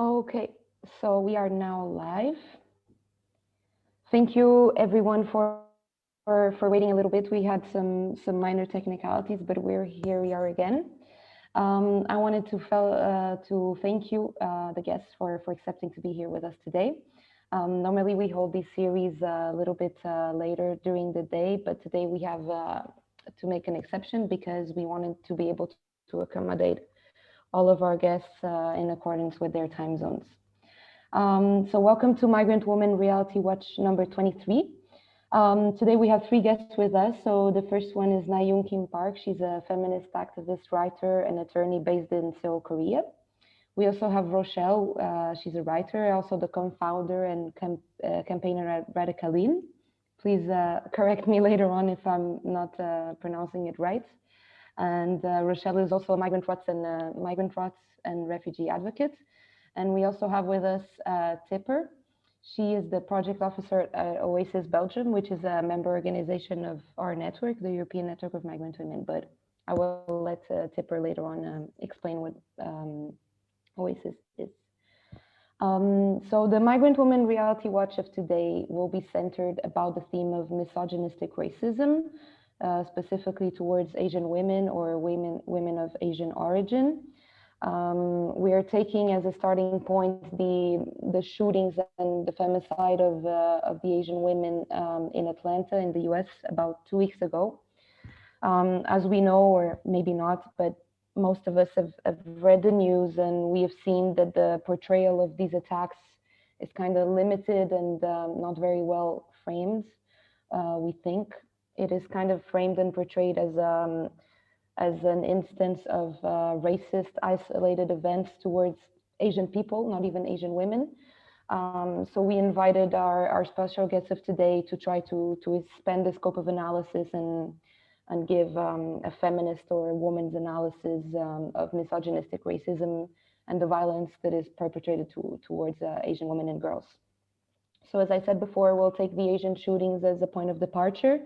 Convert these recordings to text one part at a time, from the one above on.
Okay, so we are now live. Thank you everyone for waiting a little bit. We had some minor technicalities, but we are again. I wanted to thank you, the guests, for accepting to be here with us today. Normally we hold these series a little bit later during the day, but today we have to make an exception because we wanted to be able to accommodate all of our guests in accordance with their time zones. So welcome to Migrant Woman Reality Watch number 23. Today we have three guests with us. So the first one is Nayoung Kim-Park. She's a feminist activist, writer, and attorney based in Seoul, Korea. We also have Rochelle. She's a writer, also the co-founder and campaigner at Radicailín. Please correct me later on if I'm not pronouncing it right. And Rochelle is also a migrant rights and refugee advocate. And we also have with us Tipper. She is the project officer at Oasis, Belgium, which is a member organization of our network, the European Network of Migrant Women. But I will let Tipper later on explain what Oasis is. So the Migrant Woman Reality Watch of today will be centered about the theme of misogynistic racism, specifically towards Asian women or women of Asian origin. We are taking as a starting point the shootings and the femicide of the Asian women in Atlanta in the US about 2 weeks ago. As we know, or maybe not, but most of us have read the news and we have seen that the portrayal of these attacks is kind of limited and not very well framed, we think. It is kind of framed and portrayed as an instance of racist, isolated events towards Asian people, not even Asian women. So we invited our special guests of today to try to expand the scope of analysis and give a feminist or a woman's analysis of misogynistic racism and the violence that is perpetrated towards Asian women and girls. So as I said before, we'll take the Asian shootings as a point of departure,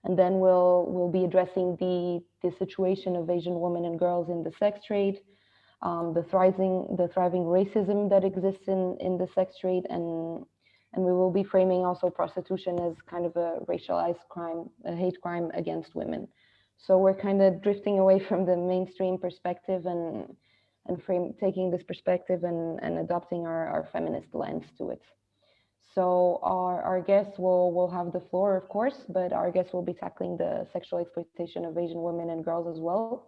and then we'll be addressing the situation of Asian women and girls in the sex trade, the thriving racism that exists in the sex trade, and we will be framing also prostitution as kind of a racialized crime, a hate crime against women. So we're kind of drifting away from the mainstream perspective and taking this perspective and adopting our feminist lens to it. So our guests will have the floor, of course, but our guests will be tackling the sexual exploitation of Asian women and girls as well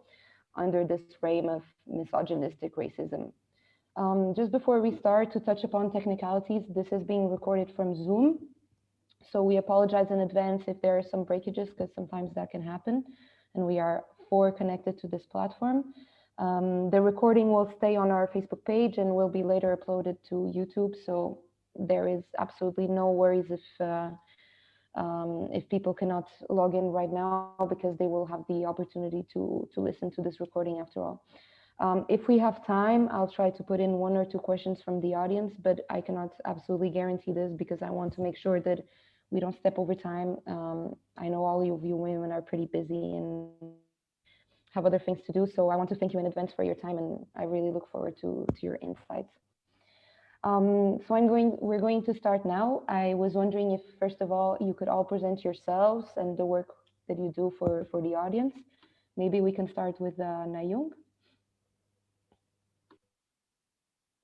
under this frame of misogynistic racism. Just before we start, to touch upon technicalities, this is being recorded from Zoom. So we apologize in advance if there are some breakages, because sometimes that can happen. And we are 4 connected to this platform. The recording will stay on our Facebook page and will be later uploaded to YouTube. So there is absolutely no worries if people cannot log in right now, because they will have the opportunity to listen to this recording after all. If we have time, I'll try to put in 1 or 2 questions from the audience, but I cannot absolutely guarantee this because I want to make sure that we don't step over time. I know all of you women are pretty busy and have other things to do, so I want to thank you in advance for your time, and I really look forward to your insights. So we're going to start now. I was wondering if, first of all, you could all present yourselves and the work that you do for the audience. Maybe we can start with Nayoung.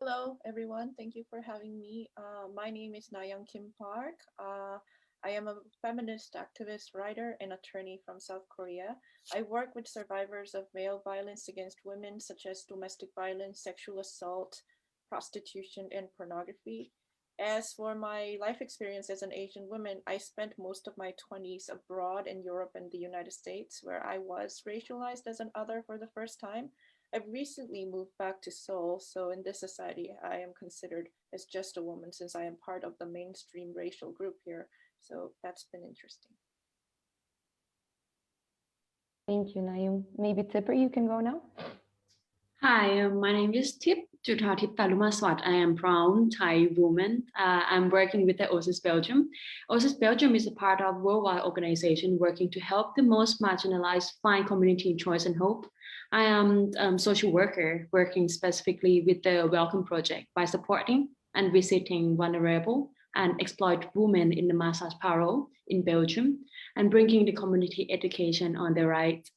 Hello, everyone. Thank you for having me. My name is Nayoung Kim-Park. I am a feminist activist, writer, and attorney from South Korea. I work with survivors of male violence against women, such as domestic violence, sexual assault, prostitution, and pornography. As for my life experience as an Asian woman, I spent most of my 20s abroad in Europe and the United States, where I was racialized as an other for the first time. I've recently moved back to Seoul, so in this society, I am considered as just a woman since I am part of the mainstream racial group here. So that's been interesting. Thank you, Nayoung. Maybe Tipper, you can go now. Hi, my name is Jutatip Talumassawat. I am brown Thai woman. I'm working with the Oasis Belgium. Oasis Belgium is a part of a worldwide organization working to help the most marginalized find community choice and hope. I am a social worker working specifically with the Welcome Project by supporting and visiting vulnerable and exploited women in the massage parole in Belgium and bringing the community education on their rights.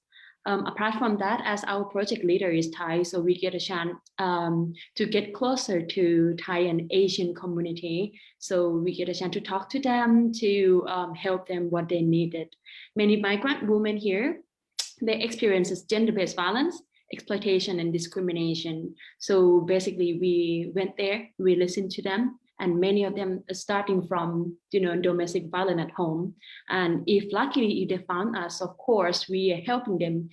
Apart from that, as our project leader is Thai, so we get a chance to get closer to Thai and Asian community. So we get a chance to talk to them, to help them what they needed. Many migrant women here, they experiences gender-based violence, exploitation, and discrimination. So basically, we went there, we listened to them, and many of them are starting from domestic violence at home. And if luckily if they found us, of course, we are helping them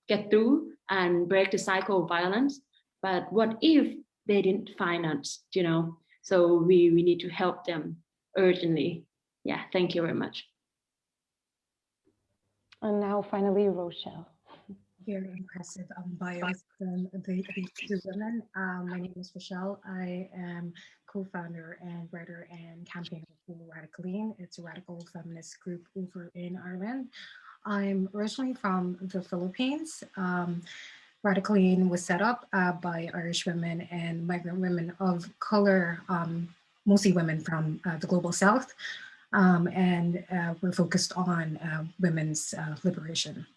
get through and break the cycle of violence. But what if they didn't find us? So we need to help them urgently. Yeah, thank you very much. And now finally, Rochelle. Very impressive bios from the two women. My name is Rochelle. I am co-founder and writer and campaigner for Radicailín. It's a radical feminist group over in Ireland. I'm originally from the Philippines. Radicailín was set up by Irish women and migrant women of color, mostly women from the global south. And we're focused on women's liberation.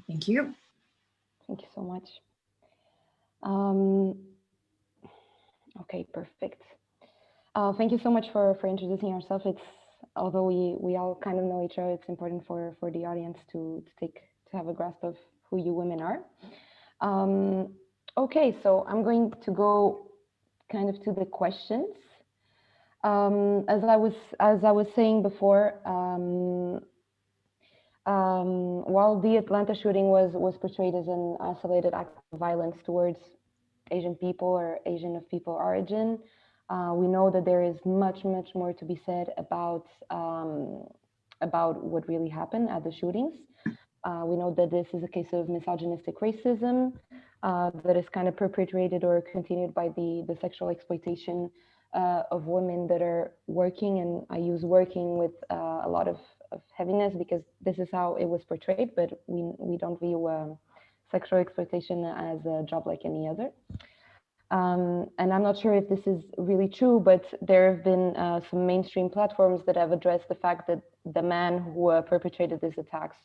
Thank you. Thank you so much. Okay, perfect. Thank you so much for introducing yourself. Although we all kind of know each other, it's important for the audience to have a grasp of who you women are. Okay, so I'm going to go kind of to the questions. As I was saying before, while the Atlanta shooting was portrayed as an isolated act of violence towards Asian people or Asian of people origin, we know that there is much more to be said about what really happened at the shootings. We know that this is a case of misogynistic racism that is kind of perpetrated or continued by the sexual exploitation of women that are working, and I use working with a lot of heaviness because this is how it was portrayed, but we don't view sexual exploitation as a job like any other. And I'm not sure if this is really true, but there have been some mainstream platforms that have addressed the fact that the man who perpetrated these attacks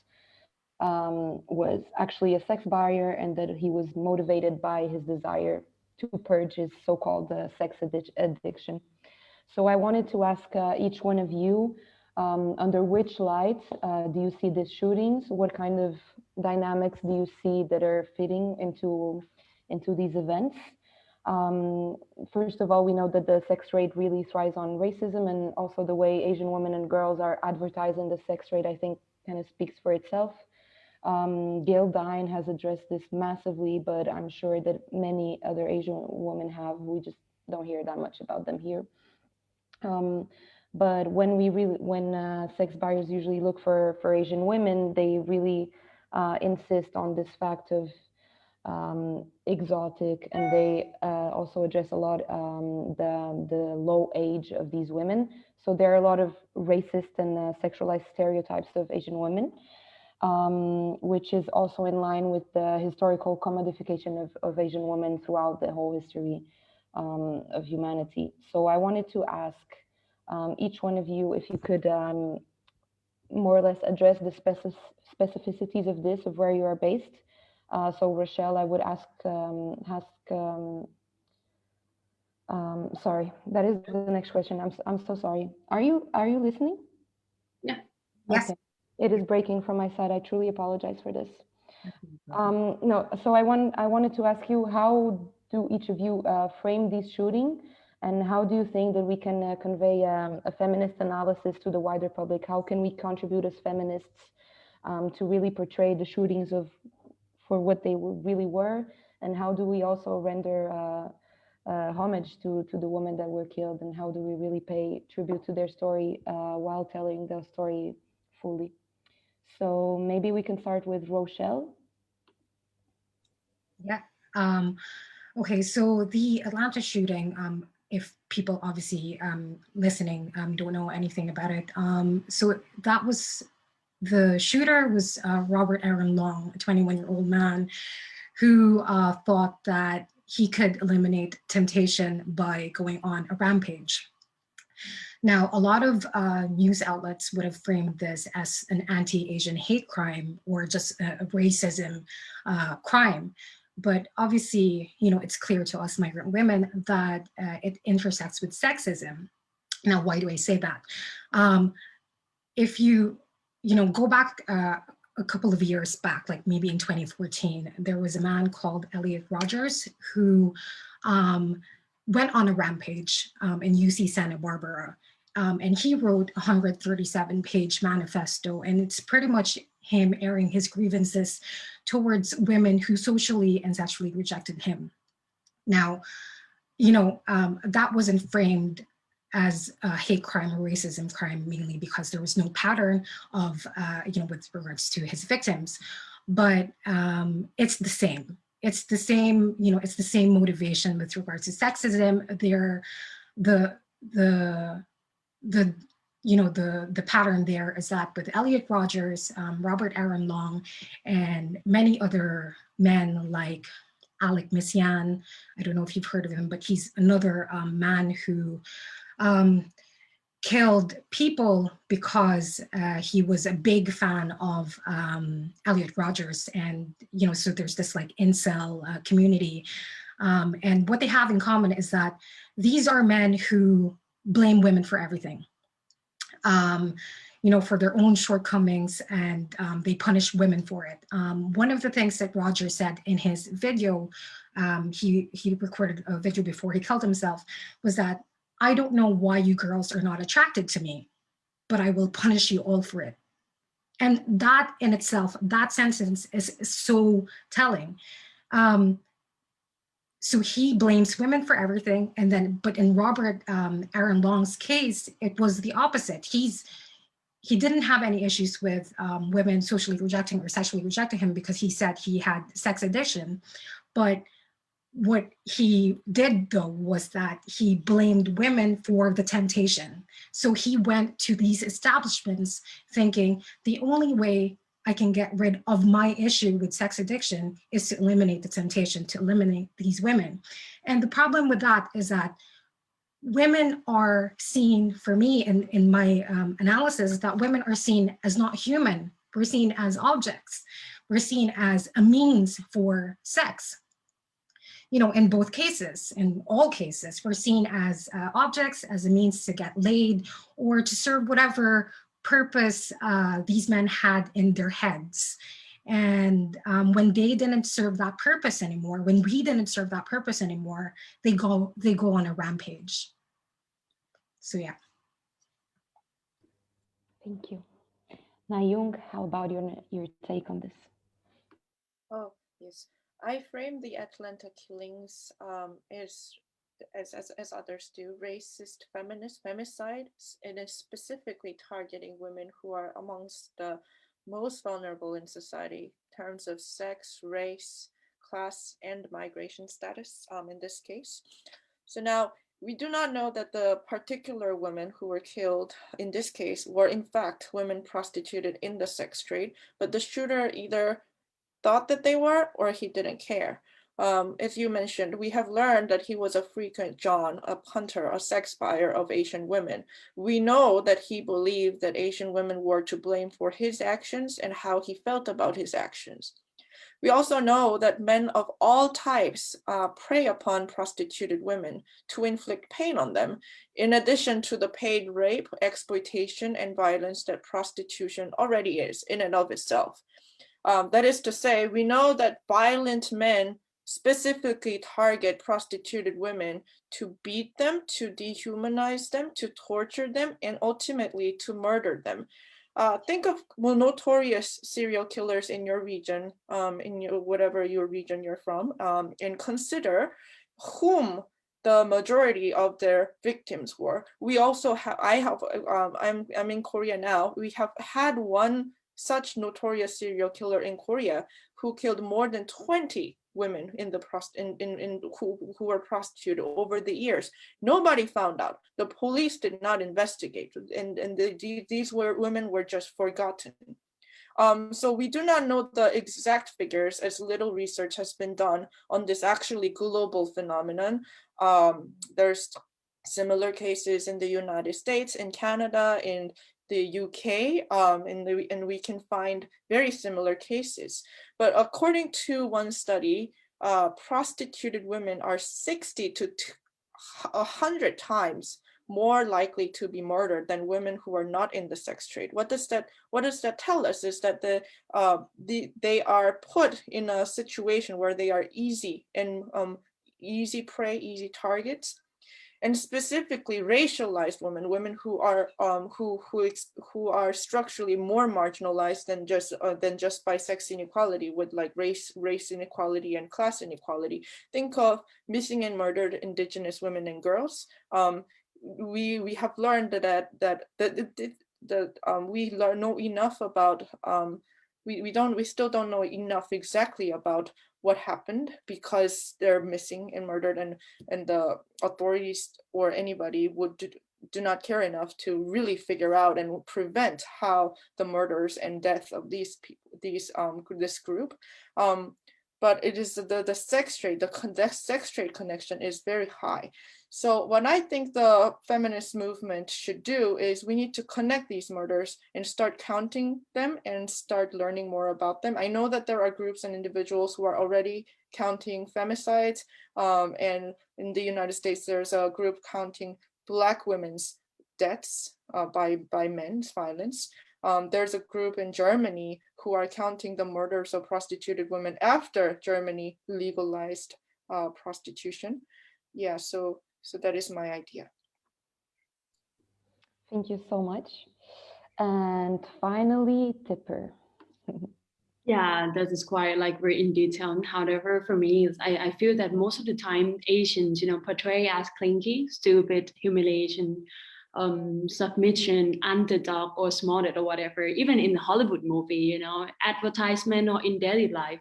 was actually a sex buyer, and that he was motivated by his desire to purge his so-called sex addiction. So I wanted to ask each one of you, under which light do you see these shootings? What kind of dynamics do you see that are fitting into these events? First of all, we know that the sex rate really thrives on racism, and also the way Asian women and girls are advertising the sex rate, I think, kind of speaks for itself. Gail Dine has addressed this massively, but I'm sure that many other Asian women have. We just don't hear that much about them here. But when sex buyers usually look for Asian women, they really insist on this fact of exotic, and they also address a lot the low age of these women. So there are a lot of racist and sexualized stereotypes of Asian women, which is also in line with the historical commodification of Asian women throughout the whole history of humanity. So I wanted to ask each one of you if you could more or less address the specificities of this, of where you are based. So Rochelle, I would ask, sorry, that is the next question. I'm so sorry. Are you listening? Yeah. Yes. Okay. It is breaking from my side. I truly apologize for this. No, so I wanted to ask you, how do each of you frame these shooting, and how do you think that we can convey a feminist analysis to the wider public? How can we contribute as feminists to really portray the shootings for what they really were, and how do we also render homage to the women that were killed, and how do we really pay tribute to their story while telling their story fully? So maybe we can start with Rochelle. Yeah. Okay, so the Atlanta shooting, if people obviously listening don't know anything about it, so that was The shooter was Robert Aaron Long, a 21-year-old man who thought that he could eliminate temptation by going on a rampage. Now, a lot of news outlets would have framed this as an anti-Asian hate crime or just a racism crime. But obviously, it's clear to us migrant women that it intersects with sexism. Now, why do I say that? If you go back a couple of years back, like maybe in 2014, there was a man called Elliot Rogers who went on a rampage in UC Santa Barbara. And he wrote a 137-page manifesto, and it's pretty much him airing his grievances towards women who socially and sexually rejected him. Now, that wasn't framed as a hate crime or racism crime, mainly because there was no pattern of, with regards to his victims. But it's the same. It's the same, it's the same motivation with regards to sexism. The pattern there is that with Elliot Rogers, Robert Aaron Long, and many other men like Alec Missian, I don't know if you've heard of him, but he's another man who killed people because he was a big fan of Elliot Rogers. And, so there's this like incel community. And what they have in common is that these are men who blame women for everything, for their own shortcomings, and they punish women for it. One of the things that Roger said in his video, he recorded a video before he killed himself, was that, I don't know why you girls are not attracted to me, but I will punish you all for it. And that in itself, that sentence is so telling. So he blames women for everything. And then, but in Robert Aaron Long's case, it was the opposite. He didn't have any issues with women socially rejecting or sexually rejecting him because he said he had sex addiction. But what he did, though, was that he blamed women for the temptation. So he went to these establishments thinking the only way I can get rid of my issue with sex addiction is to eliminate the temptation, to eliminate these women. And the problem with that is that women are seen, for me in my analysis, that women are seen as not human. We're seen as objects. We're seen as a means for sex. In both cases, in all cases, we're seen as objects, as a means to get laid or to serve whatever purpose these men had in their heads. And when they didn't serve that purpose anymore, when we didn't serve that purpose anymore, they go on a rampage. So yeah. Thank you. Nayoung, how about your take on this? Oh, yes. I frame the Atlanta killings as others do, racist feminist femicide. It is specifically targeting women who are amongst the most vulnerable in society in terms of sex, race, class, and migration status in this case. So now, we do not know that the particular women who were killed in this case were in fact women prostituted in the sex trade, but the shooter either thought that they were, or he didn't care. As you mentioned, we have learned that he was a frequent John, a punter, a sex buyer of Asian women. We know that he believed that Asian women were to blame for his actions and how he felt about his actions. We also know that men of all types prey upon prostituted women to inflict pain on them, in addition to the paid rape, exploitation, and violence that prostitution already is in and of itself. That is to say, we know that violent men specifically target prostituted women to beat them, to dehumanize them, to torture them, and ultimately to murder them. Think of notorious serial killers in your region, whatever your region you're from, and consider whom the majority of their victims were. We also have, I'm in Korea now. We have had one such notorious serial killer in Korea who killed more than 20 women who were prostituted over the years. Nobody found out. The police did not investigate, and these women were just forgotten. So we do not know the exact figures, as little research has been done on this actually global phenomenon. There's similar cases in the United States, in Canada, in the UK, and we can find very similar cases. But according to one study, prostituted women are 60 to 100 times more likely to be murdered than women who are not in the sex trade. What does that tell us? Is that they are put in a situation where they are easy and easy prey, easy targets, and specifically racialized women who are structurally more marginalized than just by sex inequality, with like race inequality and class inequality. Think of missing and murdered Indigenous women and girls. We have learned that we know enough about we still don't know enough exactly about what happened, because they're missing and murdered, and the authorities or anybody do not care enough to really figure out and prevent how the murders and death of these people, this group. But it is the sex trade, the sex trade connection is very high. So what I think the feminist movement should do is we need to connect these murders and start counting them and start learning more about them. I know that there are groups and individuals who are already counting femicides, and in the United States, there's a group counting Black women's deaths by men's violence. There's a group in Germany who are counting the murders of prostituted women after Germany legalized prostitution. Yeah, so that is my idea. Thank you so much. And finally, Tipper. Yeah, that is quite like very in detail. However, for me, I feel that most of the time Asians, portray as clingy, stupid, humiliation, submission, underdog, or smothered or whatever, even in the Hollywood movie, advertisement or in daily life.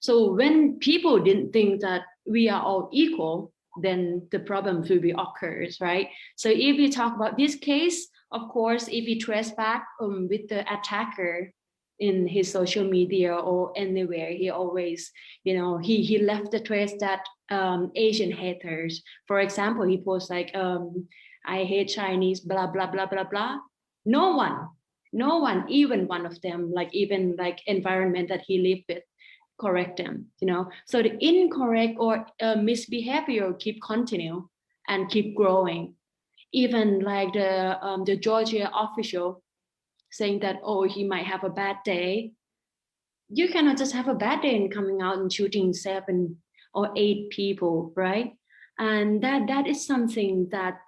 So when people didn't think that we are all equal, then the problem will be occurs, right? So if we talk about this case, of course, if we trace back with the attacker in his social media or anywhere, he always, he left the trace that Asian haters. For example, he posts like, I hate Chinese, blah, blah, blah, blah, blah. No one, even one of them, like even like environment that he lived with, correct them, So the incorrect or misbehavior keep continue and keep growing. Even like the Georgia official saying that, oh, he might have a bad day. You cannot just have a bad day and coming out and shooting 7 or 8 people, right? And that is something that,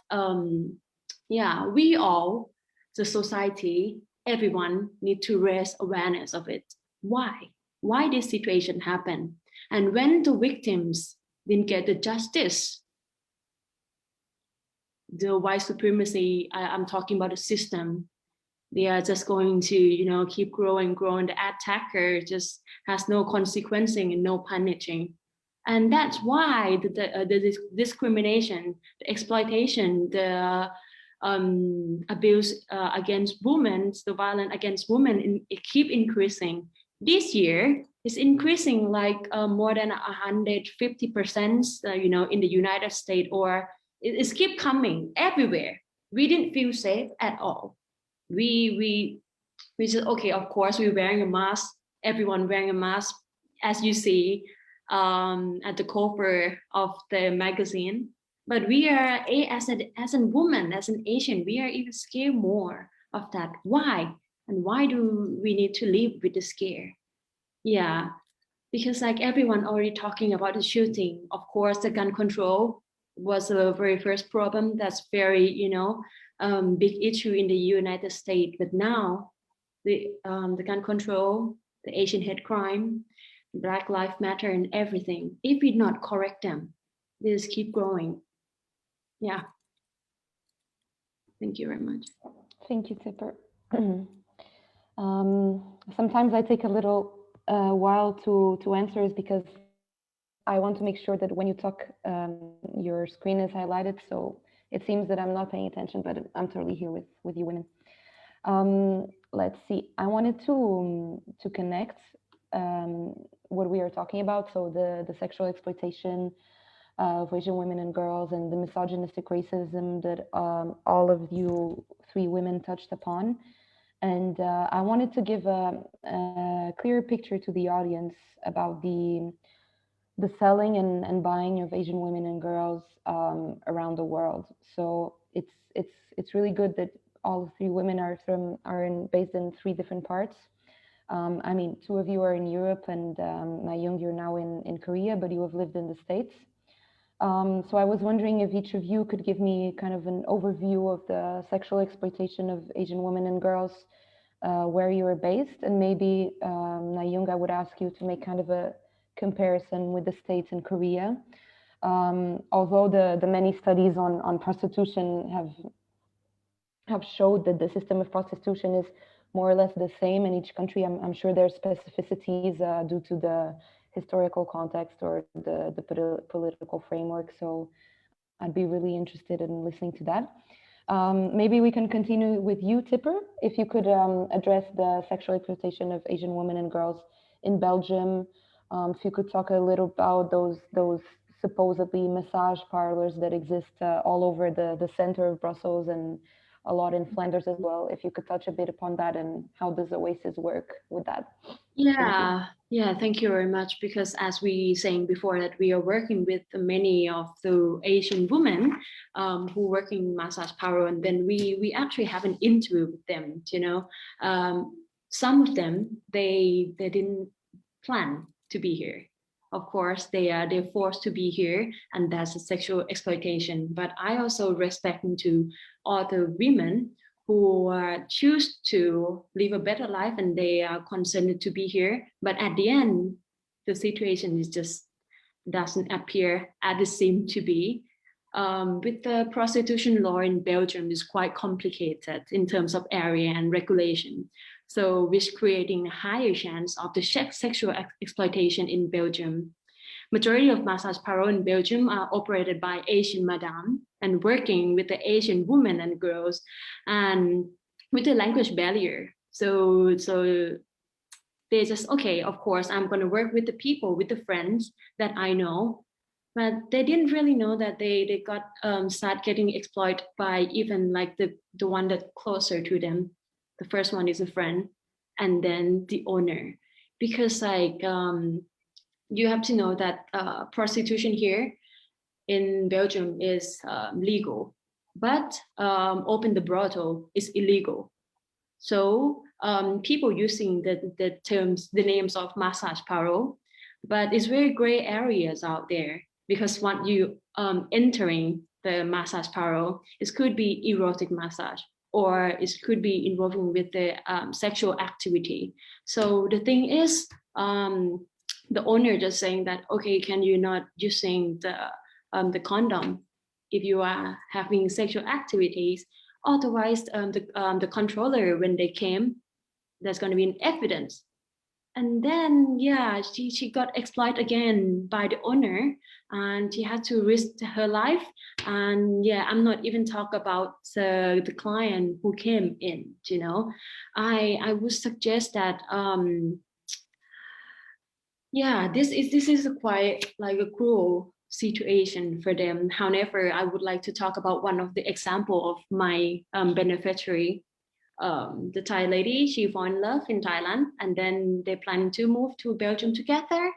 we all, the society, everyone need to raise awareness of it. Why this situation happened? And when the victims didn't get the justice, the white supremacy, I'm talking about the system, they are just going to, keep growing. The attacker just has no consequencing and no punishing. And that's why the discrimination, the exploitation, the abuse against women, the violence against women, it keep increasing. This year, it's increasing like more than 150%, in the United States, or it's keep coming everywhere. We didn't feel safe at all. We just, okay, of course we're wearing a mask, everyone wearing a mask, as you see at the cover of the magazine. But we are as a woman, as an Asian, we are even scared more of that. Why? And why do we need to live with the scare? Yeah, because like everyone already talking about the shooting. Of course, the gun control was the very first problem. That's very, big issue in the United States. But now the gun control, the Asian hate crime, Black Lives Matter, and everything, if we not correct them, they just keep growing. Yeah. Thank you very much. Thank you, Tipper. Sometimes I take a little while to answer, is because I want to make sure that when you talk, your screen is highlighted. So it seems that I'm not paying attention, but I'm totally here with you women. Let's see. I wanted to connect what we are talking about. So the sexual exploitation of Asian women and girls and the misogynistic racism that all of you three women touched upon. And I wanted to give a clear picture to the audience about the selling and buying of Asian women and girls around the world. So it's really good that all three women based in three different parts. I mean, two of you are in Europe, and Nayoung, you're now in Korea, but you have lived in the States. So I was wondering if each of you could give me kind of an overview of the sexual exploitation of Asian women and girls where you are based, and maybe Nayoung, I would ask you to make kind of a comparison with the States and Korea. Although the many studies on prostitution have showed that the system of prostitution is more or less the same in each country, I'm sure there are specificities due to the historical context or the political framework. So I'd be really interested in listening to that. Maybe we can continue with you, Tipper, if you could address the sexual exploitation of Asian women and girls in Belgium. If you could talk a little about those supposedly massage parlors that exist all over the center of Brussels and a lot in Flanders as well. If you could touch a bit upon that and how does Oasis work with that? Yeah, thank you very much. Because as we saying before, that we are working with many of the Asian women who work in massage parlor, and then we actually have an interview with them. You know, some of them they didn't plan to be here. Of course, they're forced to be here, and that's a sexual exploitation. But I also respect to all the women who choose to live a better life, and they are consented to be here. But at the end, the situation is just doesn't appear as it seemed to be. With the prostitution law in Belgium is quite complicated in terms of area and regulation. So which creating a higher chance of the sexual exploitation in Belgium. Majority of massage parlors in Belgium are operated by Asian madam and working with the Asian women and girls, and with the language barrier. So they just, okay, of course, I'm going to work with the people, with the friends that I know. But they didn't really know that they got start getting exploited by even like the one that closer to them. The first one is a friend, and then the owner, because like you have to know that prostitution here in Belgium is legal, but open the brothel is illegal. So people using the terms, the names of massage parlor, but it's very gray areas out there, because once you entering the massage parlor, it could be erotic massage, or it could be involving with the sexual activity. So the thing is, the owner just saying that, okay, can you not using the condom if you are having sexual activities? Otherwise, the controller, when they came, there's going to be an evidence. And then, yeah, she got exploited again by the owner, and she had to risk her life. And yeah, I'm not even talk about the client who came in, you know. I would suggest that, yeah, this is a quite like a cruel situation for them. However, I would like to talk about one of the example of my beneficiary. The Thai lady, she fell in love in Thailand, and then they planned to move to Belgium together.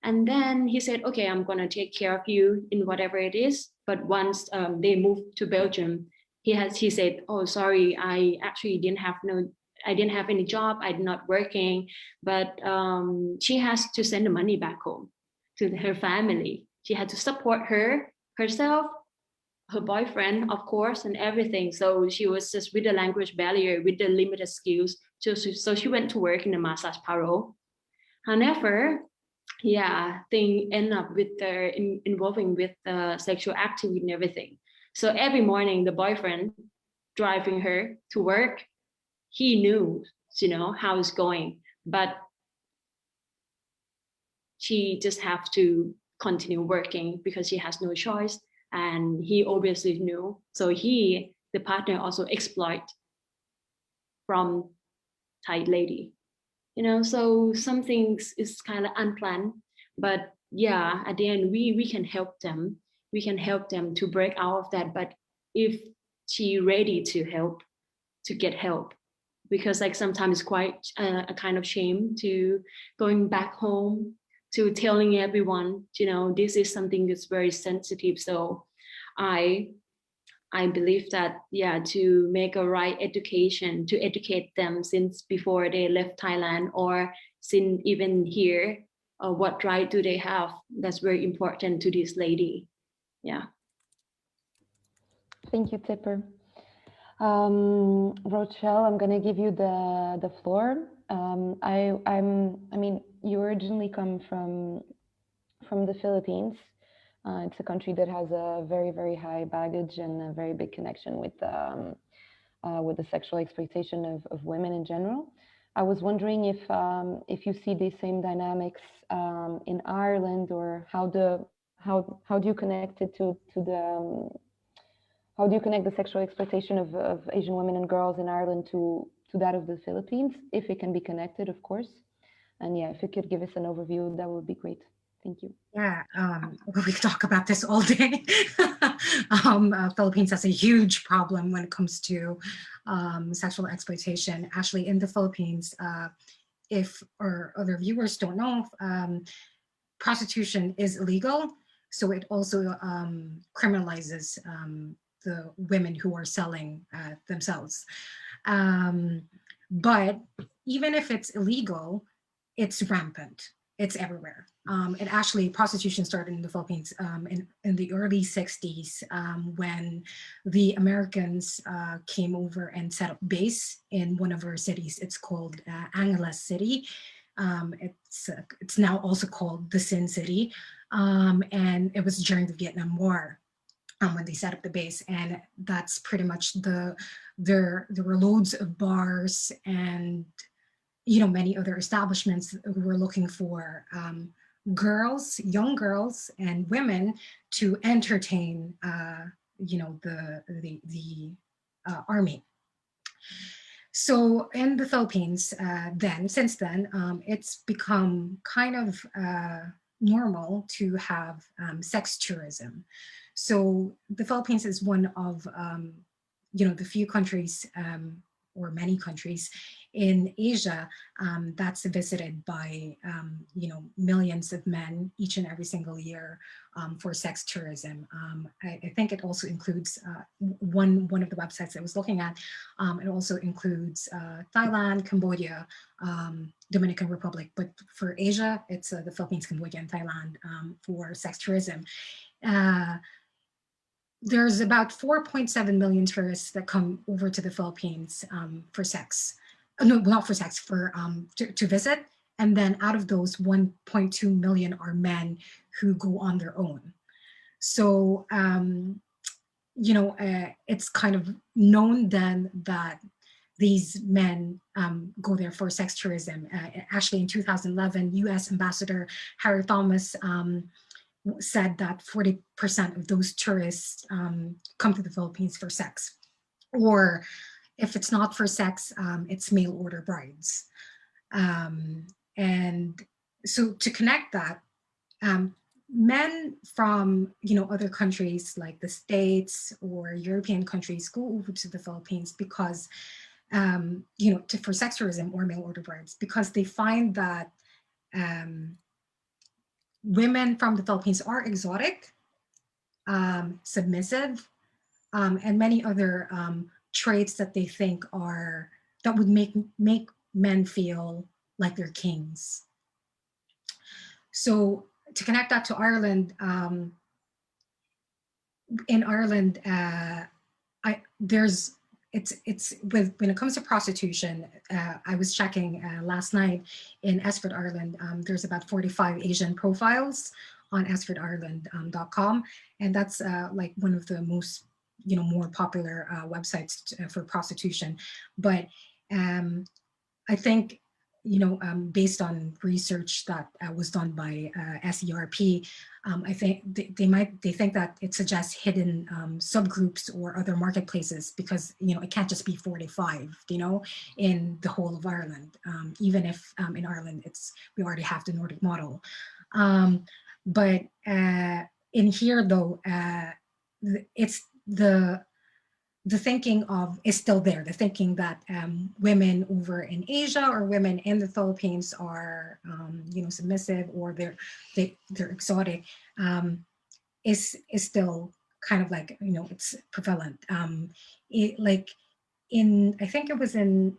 And then he said, okay, I'm gonna take care of you in whatever it is. But once they moved to Belgium, he said, oh, sorry, I actually I didn't have any job, I'm not working, but she has to send the money back home to her family. She had to support herself, her boyfriend, of course, and everything. So she was just with the language barrier, with the limited skills. So she went to work in a massage parlor. However, yeah, thing end up with the involving with the sexual activity and everything. So every morning, the boyfriend driving her to work, he knew, you know, how it's going, but she just have to continue working because she has no choice. And he obviously knew. So the partner also exploit from Thai lady, you know. So some things is kind of unplanned, but yeah, at the end we can help them. We can help them to break out of that. But if she ready to help, to get help, because like sometimes it's quite a kind of shame to going back home to telling everyone, you know, this is something that's very sensitive. So I I believe that, yeah, to make a right education, to educate them since before they left Thailand, or since even here, what right do they have? That's very important to this lady. Yeah. Thank you, Tipper. Rochelle, I'm going to give you the floor. I mean, you originally come from the Philippines. It's a country that has a very, very high baggage and a very big connection with the sexual exploitation of women in general. I was wondering if you see these same dynamics in Ireland, or how do you connect it to the how do you connect the sexual exploitation of Asian women and girls in Ireland to that of the Philippines, if it can be connected, of course. And yeah, if you could give us an overview, that would be great. Thank you. Yeah, we could talk about this all day. Philippines has a huge problem when it comes to sexual exploitation. Actually, in the Philippines, if or other viewers don't know, prostitution is illegal. So it also criminalizes the women who are selling themselves. But even if it's illegal, it's rampant. It's everywhere. And actually, prostitution started in the Philippines in the early 60s when the Americans came over and set up base in one of our cities. It's called Angeles City. It's now also called the Sin City. And it was during the Vietnam War. When they set up the base, and that's pretty much there were loads of bars and many other establishments who were looking for young girls and women to entertain the army. So in the Philippines, since then, it's become kind of normal to have sex tourism. So the Philippines is one of the few countries or many countries in Asia that's visited by millions of men each and every single year for sex tourism. I think it also includes one of the websites I was looking at. It also includes Thailand, Cambodia, Dominican Republic, but for Asia, it's the Philippines, Cambodia, and Thailand for sex tourism. There's about 4.7 million tourists that come over to the Philippines for sex. No, not for sex, for to visit. And then out of those, 1.2 million are men who go on their own. So, it's kind of known then that these men go there for sex tourism. Actually, in 2011, US Ambassador Harry Thomas said that 40% of those tourists come to the Philippines for sex. Or if it's not for sex, it's mail order brides. And so to connect that, men from other countries like the States or European countries go over to the Philippines because for sex tourism or mail order brides, because they find that women from the Philippines are exotic, submissive, and many other traits that they think that would make men feel like they're kings. So to connect that to Ireland, in Ireland, when it comes to prostitution, I was checking last night in Esford, Ireland. There's about 45 Asian profiles on esfordireland.com, and that's like one of the most more popular websites for prostitution. But I think based on research that was done by SERP, I think they think that it suggests hidden subgroups or other marketplaces, because it can't just be 45 in the whole of Ireland, even if in Ireland we already have the Nordic model, but in here though, it's the thinking is still there. The thinking that women over in Asia or women in the Philippines are, submissive, or they're exotic, is still kind of like, it's prevalent. Like I think it was in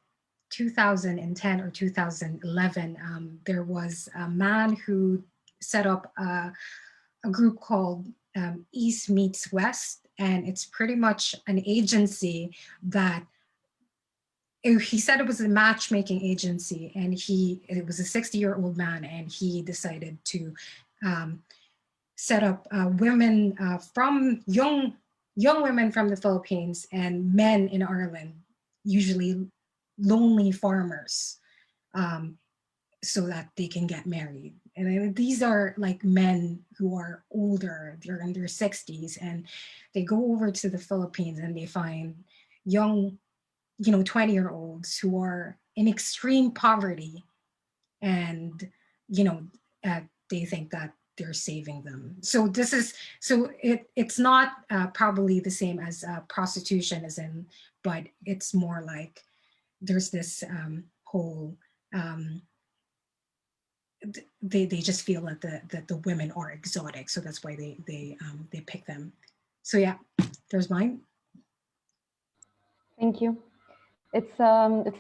2010 or 2011, there was a man who set up a group called East Meets West, and it's pretty much an agency that he said it was a matchmaking agency, and it was a 60-year-old man, and he decided to set up women from young women from the Philippines and men in Ireland, usually lonely farmers, so that they can get married. And these are like men who are older, they're in their 60s, and they go over to the Philippines and they find young, 20-year-olds who are in extreme poverty, and they think that they're saving them. So it's not probably the same as prostitution, but it's more like there's this whole they just feel that the women are exotic, so that's why they pick them. So yeah, there's mine. Thank you. It's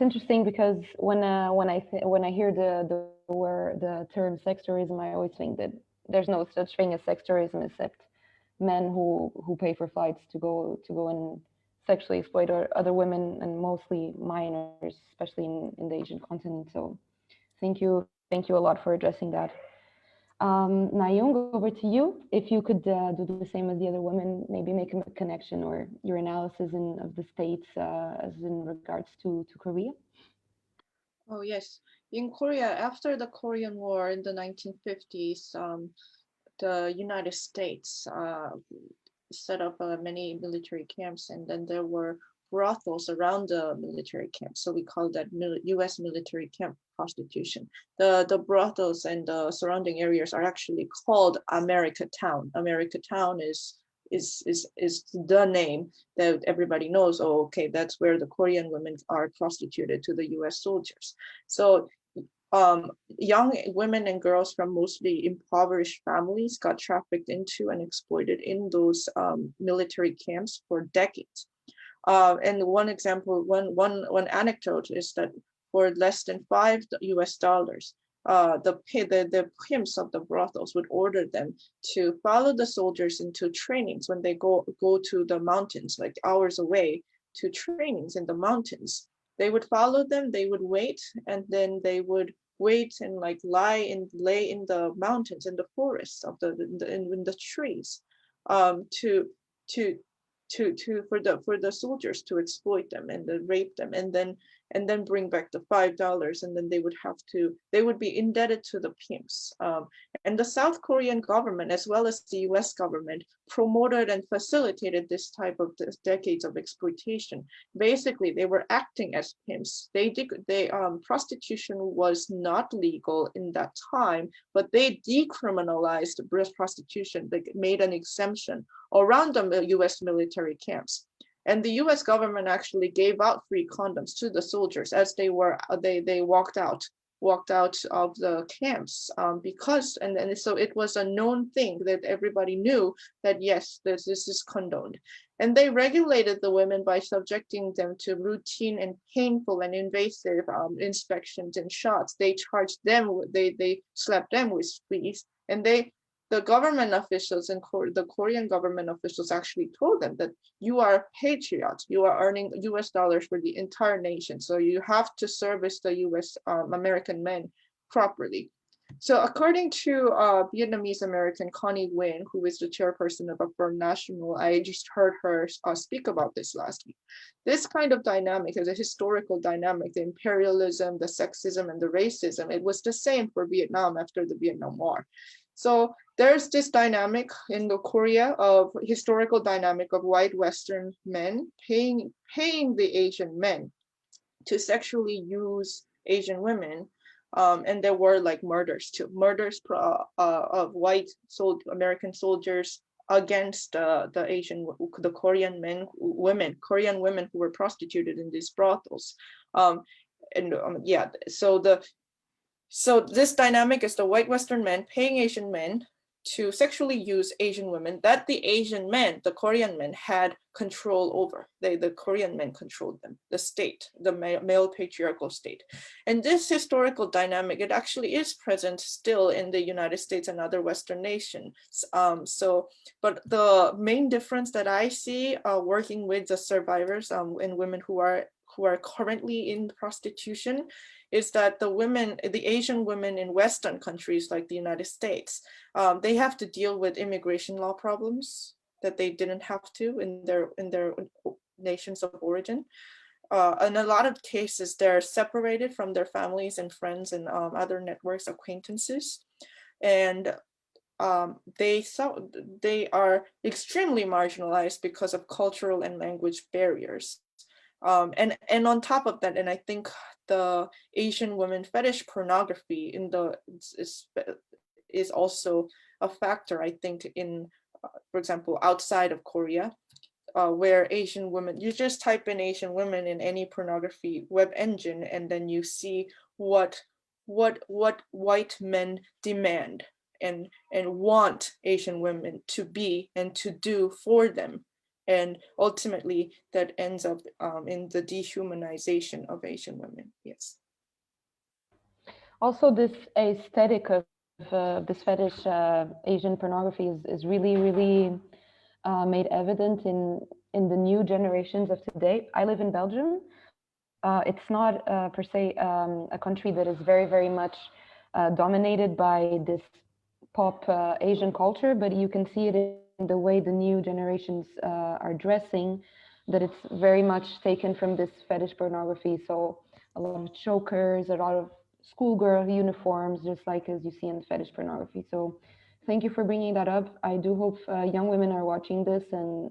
interesting because when I hear the term sex tourism, I always think that there's no such thing as sex tourism except men who pay for flights to go and sexually exploit other women, and mostly minors, especially in the Asian continent. So thank you a lot for addressing that. Nayoung, over to you. If you could do the same as the other women, maybe make a connection or your analysis of the states as in regards to Korea. Oh, yes. In Korea, after the Korean War in the 1950s, the United States set up many military camps, and then there were brothels around the military camps. So we call that U.S. military camp prostitution. The brothels and the surrounding areas are actually called America Town. America Town is the name that everybody knows. Oh, okay, that's where the Korean women are prostituted to the U.S. soldiers. So young women and girls from mostly impoverished families got trafficked into and exploited in those military camps for decades. And one example, one anecdote is that for less than $5 US, the pimps of the brothels would order them to follow the soldiers into trainings when they go to the mountains, like hours away, to trainings in the mountains. They would follow them, they would wait, and then they would wait and like lay in the mountains, in the forests of in the trees, for the soldiers to exploit them and then rape them, and then bring back the $5, and then they would be indebted to the pimps. And the South Korean government, as well as the US government, promoted and facilitated this type of decades of exploitation. Basically, they were acting as pimps. Prostitution was not legal in that time, but they decriminalized prostitution. They made an exemption around the US military camps. And the US government actually gave out free condoms to the soldiers as they walked out of the camps, so it was a known thing that everybody knew that yes, this is condoned. And they regulated the women by subjecting them to routine and painful and invasive inspections and shots. They charged them, they slapped them with fleas, and the government officials and the Korean government officials actually told them that you are patriots, you are earning US dollars for the entire nation, so you have to service the US American men properly. So according to Vietnamese American Connie Nguyen, who is the chairperson of Affirm National, I just heard her speak about this last week. This kind of dynamic is a historical dynamic, the imperialism, the sexism, and the racism. It was the same for Vietnam after the Vietnam War. So there's this dynamic in the Korea of historical dynamic of white Western men paying the Asian men to sexually use Asian women. And there were like murders too, of white American soldiers against the Korean Korean women who were prostituted in these brothels. Yeah, so this dynamic is the white Western men paying Asian men to sexually use Asian women that the Asian men, the Korean men, had control over. The Korean men controlled them, the state, the male patriarchal state. And this historical dynamic, it actually is present still in the United States and other Western nations. But the main difference that I see working with the survivors and women who are currently in prostitution is that the Asian women in Western countries like the United States, they have to deal with immigration law problems that they didn't have to in their nations of origin. In a lot of cases, they're separated from their families and friends and other networks, acquaintances, and they are extremely marginalized because of cultural and language barriers. And on top of that, and I think the Asian women fetish pornography is also a factor, I think, in, for example, outside of Korea, where Asian women, you just type in Asian women in any pornography web engine, and then you see what white men demand and want Asian women to be and to do for them. And ultimately, that ends up in the dehumanization of Asian women. Yes. Also, this aesthetic of this fetish Asian pornography is really, really made evident in the new generations of today. I live in Belgium. It's not per se a country that is very, very much dominated by this pop Asian culture, but you can see it in the way the new generations are dressing, that it's very much taken from this fetish pornography. So a lot of chokers, a lot of schoolgirl uniforms, just like as you see in fetish pornography. So thank you for bringing that up. I do hope young women are watching this, and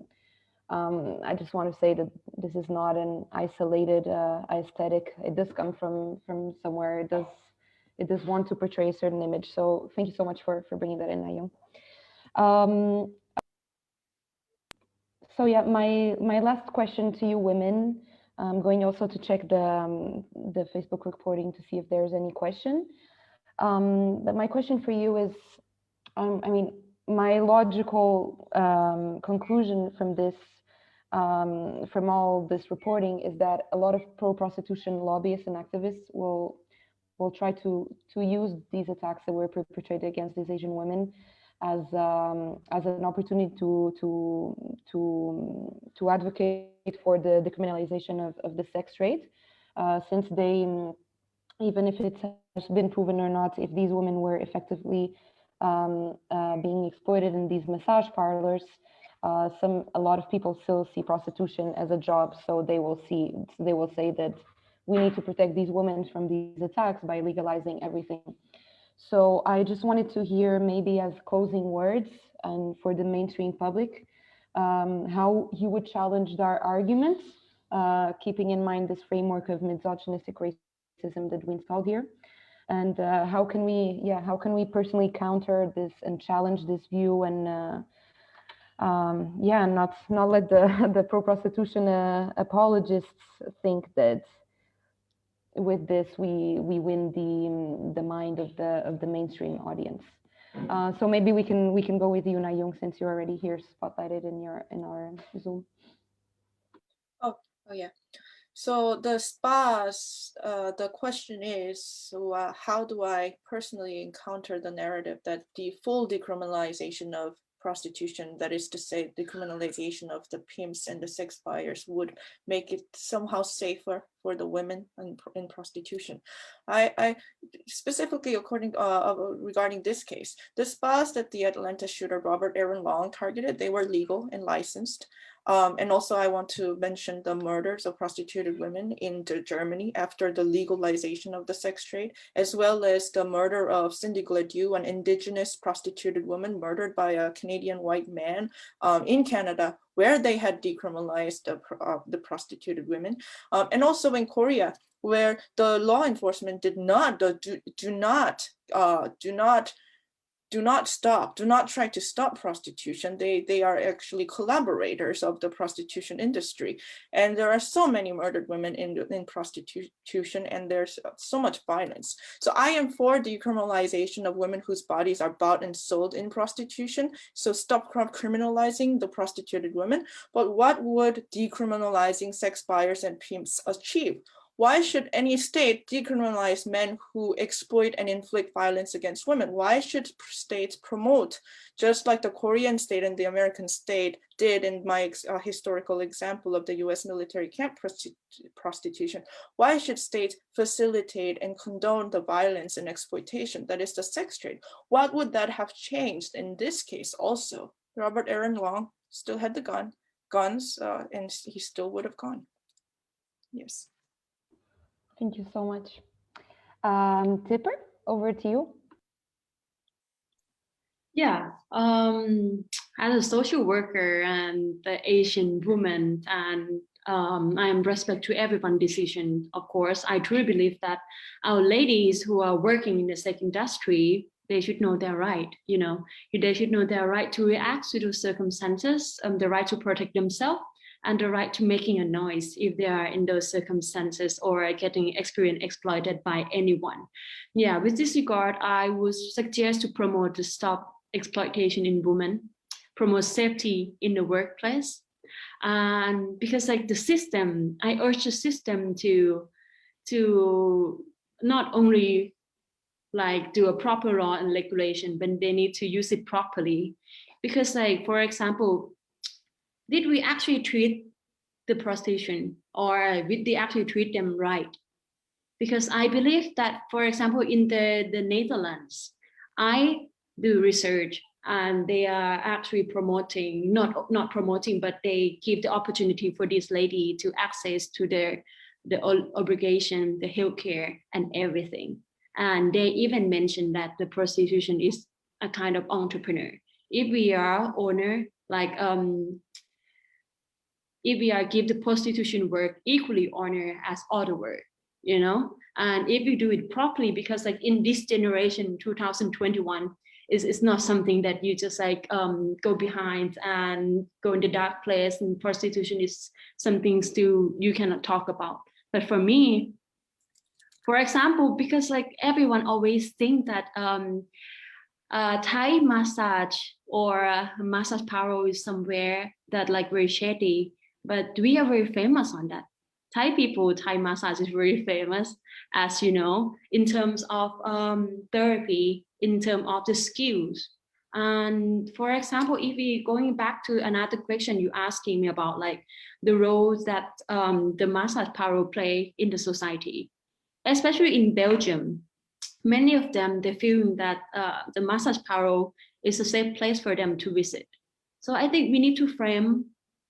I just want to say that this is not an isolated aesthetic. It does come from somewhere. It does want to portray a certain image. So thank you so much for bringing that in, Nayoung. So yeah, my last question to you women. I'm going also to check the Facebook reporting to see if there's any question. But my question for you is, I mean, my logical conclusion from this, from all this reporting, is that a lot of pro-prostitution lobbyists and activists will try to use these attacks that were perpetrated against these Asian women as an opportunity to advocate for the decriminalization of the sex trade, since they, even if it has been proven or not, if these women were effectively being exploited in these massage parlors, a lot of people still see prostitution as a job, so they will say that we need to protect these women from these attacks by legalizing everything. So I just wanted to hear, maybe as closing words and for the mainstream public, how you would challenge their arguments, keeping in mind this framework of misogynistic racism that we installed here. And how can we personally counter this and challenge this view, and not let the pro-prostitution apologists think that with this we win the mind of the mainstream audience. So maybe we can go with you, Nayoung, since you're already here spotlighted in our Zoom. Oh yeah. So the spas, the question is, so how do I personally encounter the narrative that the full decriminalization of prostitution, that is to say, decriminalization of the pimps and the sex buyers, would make it somehow safer for the women in prostitution. I specifically regarding this case, the spas that the Atlanta shooter Robert Aaron Long targeted, they were legal and licensed. And also I want to mention the murders of prostituted women in Germany after the legalization of the sex trade, as well as the murder of Cindy Gladue, an indigenous prostituted woman murdered by a Canadian white man in Canada, where they had decriminalized the prostituted women. And also in Korea, where the law enforcement do not try to stop prostitution. They are actually collaborators of the prostitution industry. And there are so many murdered women in prostitution, and there's so much violence. So I am for decriminalization of women whose bodies are bought and sold in prostitution. So stop criminalizing the prostituted women. But what would decriminalizing sex buyers and pimps achieve? Why should any state decriminalize men who exploit and inflict violence against women? Why should states promote, just like the Korean state and the American state did in my historical example of the US military camp prostitution? Why should states facilitate and condone the violence and exploitation that is the sex trade? What would that have changed in this case also? Robert Aaron Long still had the guns, and he still would have gone. Yes. Thank you so much. Tipper, over to you. Yeah, as a social worker and the Asian woman, and I am respect to everyone's decision, of course. I truly believe that our ladies who are working in the sex industry, they should know their right, they should know their right to react to those circumstances, the right to protect themselves, and the right to making a noise if they are in those circumstances or getting exploited by anyone. Yeah, with this regard, I would suggest to promote the stop exploitation in women, promote safety in the workplace. And because like the system, I urge the system to not only like do a proper law and regulation, but they need to use it properly. Because like, for example, did we actually treat the prostitution, or did they actually treat them right? Because I believe that, for example, in the Netherlands, I do research and they are actually promoting, not promoting, but they give the opportunity for this lady to access to the obligation, the healthcare and everything. And they even mentioned that the prostitution is a kind of entrepreneur. If we are owner, like if we are give the prostitution work equally honor as other work, and if you do it properly, because like in this generation, 2021, is not something that you just like go behind and go in the dark place, and prostitution is something still you cannot talk about. But for me, for example, because like everyone always think that Thai massage or massage parlor is somewhere that like very shady, but we are very famous on that. Thai people, Thai massage is very famous, as you know, in terms of therapy, in terms of the skills. And for example, if we going back to another question you asking me about, like the roles that the massage parlor play in the society, especially in Belgium, many of them, they feel that the massage parlor is a safe place for them to visit. So I think we need to frame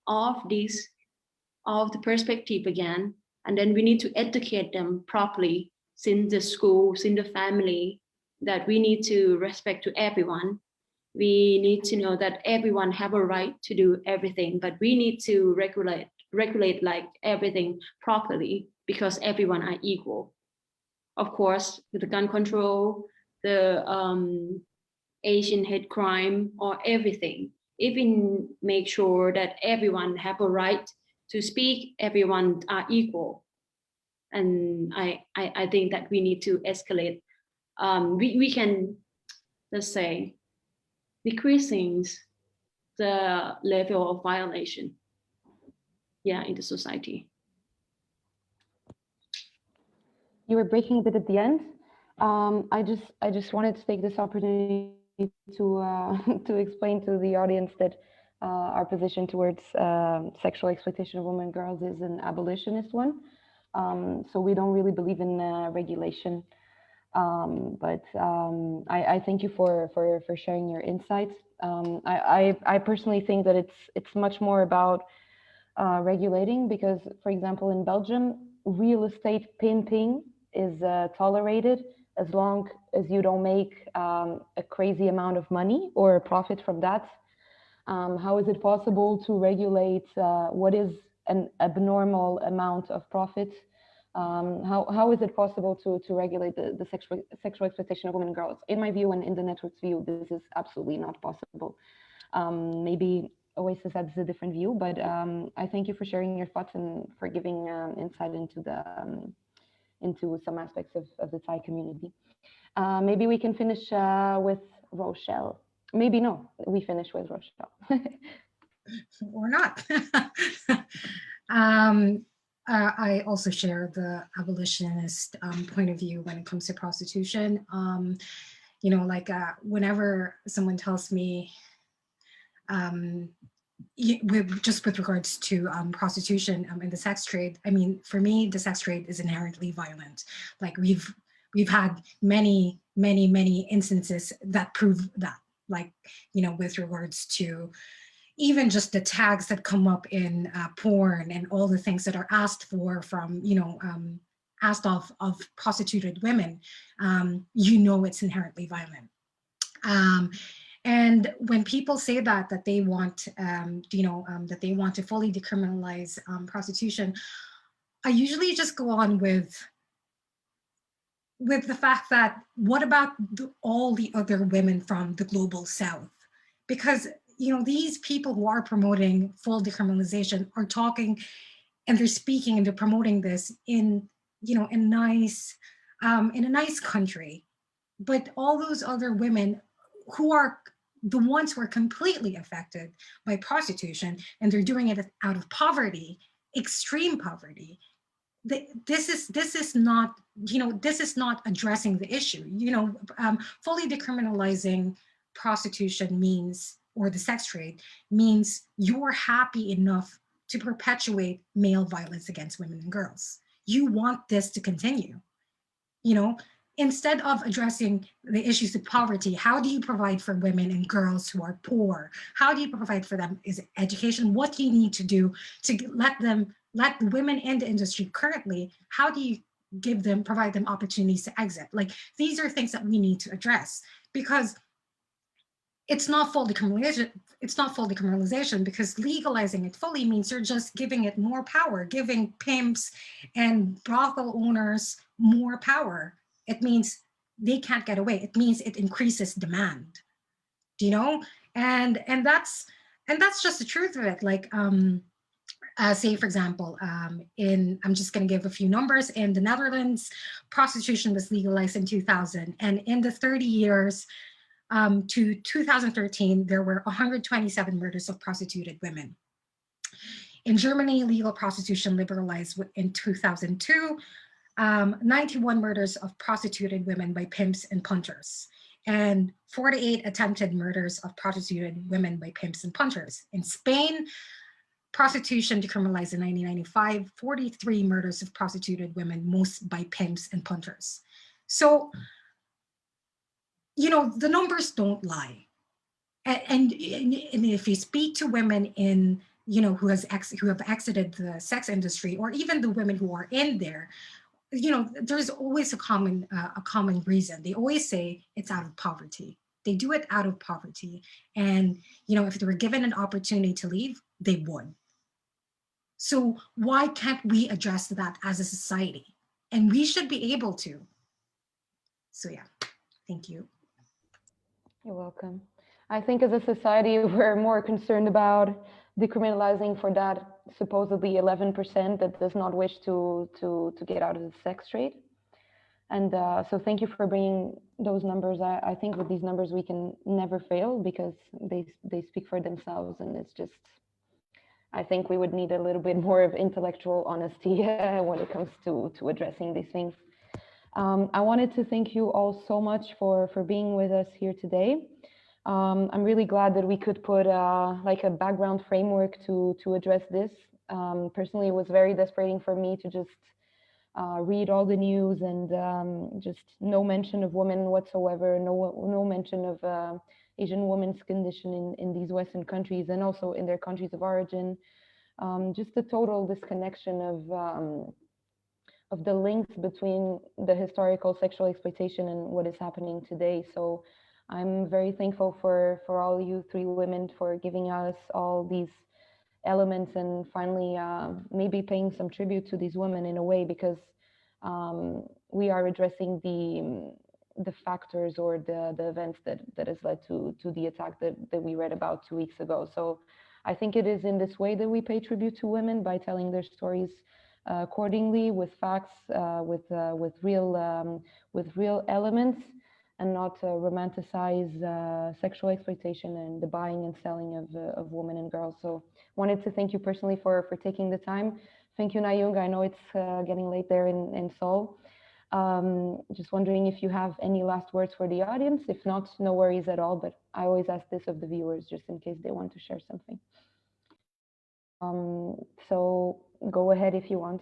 of the perspective again, and then we need to educate them properly since the school, since the family, that we need to respect to everyone. We need to know that everyone have a right to do everything, but we need to regulate like everything properly, because everyone are equal. Of course, with the gun control, the Asian hate crime, or everything, even make sure that everyone have a right to speak, everyone are equal. And I think that we need to escalate. We can, let's say, decreasing the level of violation, in the society. You were breaking a bit at the end. I just wanted to take this opportunity to explain to the audience that our position towards sexual exploitation of women and girls is an abolitionist one. So we don't really believe in regulation. But I thank you for sharing your insights. I personally think that it's much more about regulating, because, for example, in Belgium, real estate pimping is tolerated as long as you don't make a crazy amount of money or a profit from that. How is it possible to regulate what is an abnormal amount of profit? How is it possible to regulate the sexual exploitation of women and girls? In my view and in the network's view, this is absolutely not possible. Maybe Oasis has a different view, but I thank you for sharing your thoughts and for giving insight into the into some aspects of the Thai community. Maybe we can finish with Rochelle. Maybe no, we finish with Rochelle. Or not. I also share the abolitionist point of view when it comes to prostitution. You know, like whenever someone tells me, with regards to prostitution and the sex trade, I mean, for me, the sex trade is inherently violent. Like we've had many instances that prove that. Like, you know, with regards to even just the tags that come up in porn and all the things that are asked for from, you know, asked of prostituted women, you know, it's inherently violent. And when people say that they want, you know, that they want to fully decriminalize prostitution, I usually just go on with the fact that what about all the other women from the global south? Because, you know, these people who are promoting full decriminalization are talking and they're speaking and they're promoting this in, you know, in a nice country. But all those other women who are the ones who are completely affected by prostitution, and they're doing it out of poverty, extreme poverty, this is not, you know, this is not addressing the issue. You know, fully decriminalizing prostitution means, or the sex trade means, you're happy enough to perpetuate male violence against women and girls. You want this to continue, you know. Instead of addressing the issues of poverty, how do you provide for women and girls who are poor? How do you provide for them? Is education? What do you need to do to let the women in the industry currently, how do you provide them opportunities to exit? Like, these are things that we need to address, because it's not full decriminalization. It's not full decriminalization, because legalizing it fully means you're just giving it more power, giving pimps and brothel owners more power. It means they can't get away. It means it increases demand. Do you know? And that's just the truth of it. Like, say, for example, I'm just going to give a few numbers. In the Netherlands, prostitution was legalized in 2000. And in the 30 years to 2013, there were 127 murders of prostituted women. In Germany, legal prostitution liberalized in 2002, 91 murders of prostituted women by pimps and punters, and 48 attempted murders of prostituted women by pimps and punters. In Spain, prostitution decriminalized in 1995, 43 murders of prostituted women, most by pimps and punters. So, you know, the numbers don't lie. And if you speak to women in, you know, who have exited the sex industry, or even the women who are in there, you know, there's always a common reason. They always say it's out of poverty. They do it out of poverty. And, you know, if they were given an opportunity to leave, they would. So why can't we address that as a society? And we should be able to. So yeah, thank you. You're welcome. I think as a society, we're more concerned about decriminalizing for that supposedly 11% that does not wish to get out of the sex trade. And so thank you for bringing those numbers. I think with these numbers, we can never fail, because they speak for themselves. And it's just, I think we would need a little bit more of intellectual honesty when it comes to addressing these things. I wanted to thank you all so much for being with us here today. I'm really glad that we could put like a background framework to address this. Personally, it was very desperate for me to just read all the news and just no mention of women whatsoever, no mention of Asian women's condition in these Western countries and also in their countries of origin. Just a total disconnection of the links between the historical sexual exploitation and what is happening today. So I'm very thankful for all you three women for giving us all these elements and finally maybe paying some tribute to these women in a way, because we are addressing the factors or the events that has led to the attack that we read about 2 weeks ago. So I think it is in this way that we pay tribute to women, by telling their stories accordingly, with facts, with real elements, and not romanticize sexual exploitation and the buying and selling of women and girls. So wanted to thank you personally for taking the time. Thank you, Nayoung. I know it's getting late there in Seoul. Just wondering if you have any last words for the audience. If not, no worries at all, but I always ask this of the viewers just in case they want to share something. So go ahead if you want.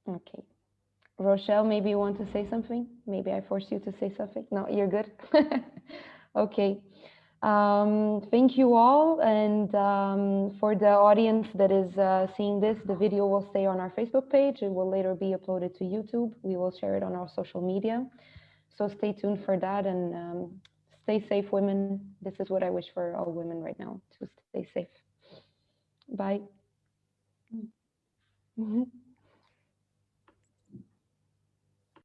Okay. Rochelle, maybe you want to say something? Maybe I forced you to say something. No, you're good. Okay. Thank you all. And for the audience that is seeing this, the video will stay on our Facebook page. It will later be uploaded to YouTube. We will share it on our social media. So stay tuned for that, and stay safe, women. This is what I wish for all women right now, to stay safe. Bye.